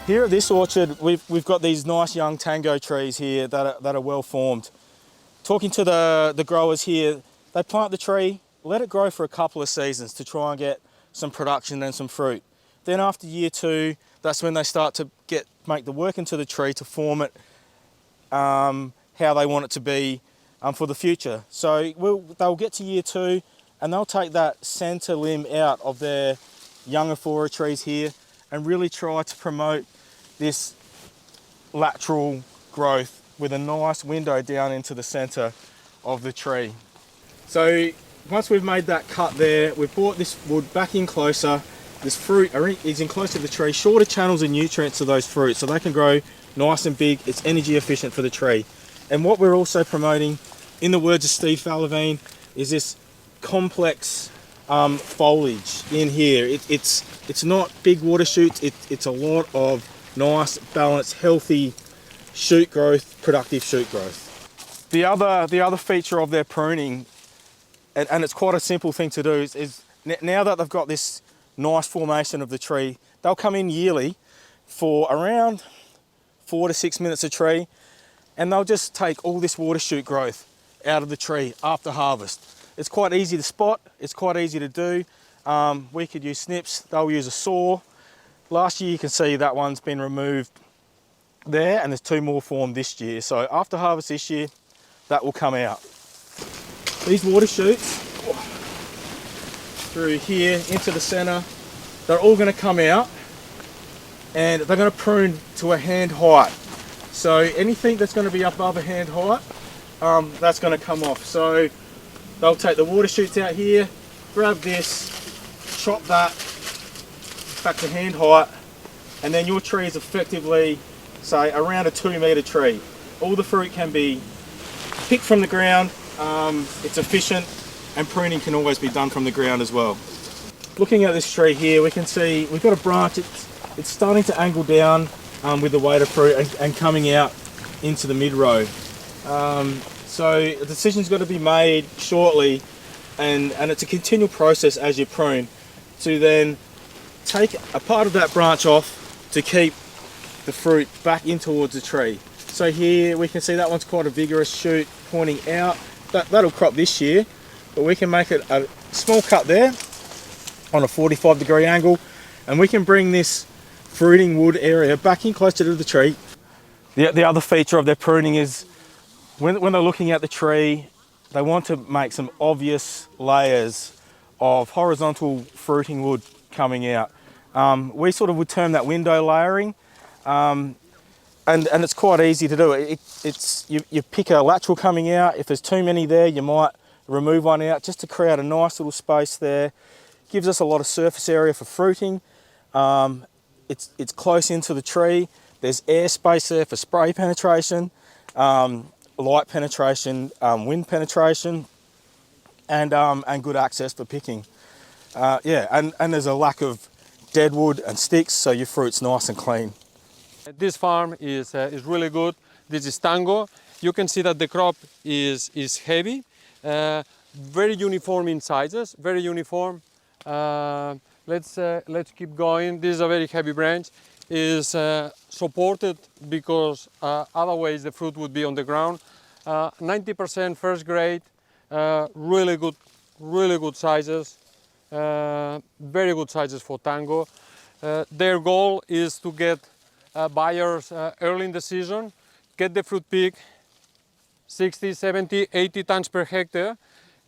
Here at this orchard, we've got these nice young Tango trees here that are well formed. Talking to the growers here, they plant the tree, let it grow for a couple of seasons to try and get some production and some fruit. Then after year 2, that's when they start to make the work into the tree to form it how they want it to be for the future. So they'll get to year 2 and they'll take that centre limb out of their young Ephora trees here and really try to promote this lateral growth with a nice window down into the centre of the tree. So once we've made that cut there, we've brought this wood back in closer. This fruit is in close to the tree, shorter channels of nutrients to those fruits so they can grow nice and big. It's energy efficient for the tree. And what we're also promoting, in the words of Steve Fallavine, is this complex foliage in here. It's not big water shoots, it's a lot of nice, balanced, healthy shoot growth, productive shoot growth. The other feature of their pruning, and it's quite a simple thing to do, is now that they've got this nice formation of the tree, they'll come in yearly for around 4 to 6 minutes a tree, and they'll just take all this water shoot growth out of the tree after harvest. It's quite easy to spot, it's quite easy to do. We could use snips, they'll use a saw. Last year you can see that one's been removed there, and there's 2 more formed this year. So after harvest this year, that will come out. These water shoots through here into the centre, they're all going to come out and they're going to prune to a hand height. So anything that's going to be above a hand height, that's going to come off. So they'll take the water shoots out here, grab this, chop that back to hand height, and then your tree is effectively, say, around a 2-metre tree. All the fruit can be picked from the ground, it's efficient, and pruning can always be done from the ground as well. Looking at this tree here, we can see we've got a branch, it's starting to angle down with the weight of fruit and coming out into the mid-row. So a decision's got to be made shortly, and it's a continual process as you prune to then take a part of that branch off to keep the fruit back in towards the tree. So here we can see that one's quite a vigorous shoot pointing out. That'll crop this year, but we can make it a small cut there on a 45-degree angle, and we can bring this fruiting wood area back in closer to the tree. The other feature of their pruning is when they're looking at the tree, they want to make some obvious layers of horizontal fruiting wood coming out. We sort of would term that window layering, and it's quite easy to do. You pick a lateral coming out. If there's too many there, you might remove one out just to create a nice little space there. Gives us a lot of surface area for fruiting. It's close into the tree. There's air space there for spray penetration, light penetration, wind penetration, and good access for picking. And there's a lack of dead wood and sticks, so your fruit's nice and clean. This farm is really good. This is Tango. You can see that the crop is heavy, very uniform in sizes, very uniform. Let's keep going. This is a very heavy branch. Is supported because otherwise the fruit would be on the ground. 90% first grade, really good sizes, very good sizes for Tango. Their goal is to get buyers early in the season, get the fruit peak 60, 70, 80 tons per hectare,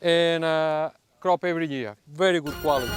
and crop every year. Very good quality.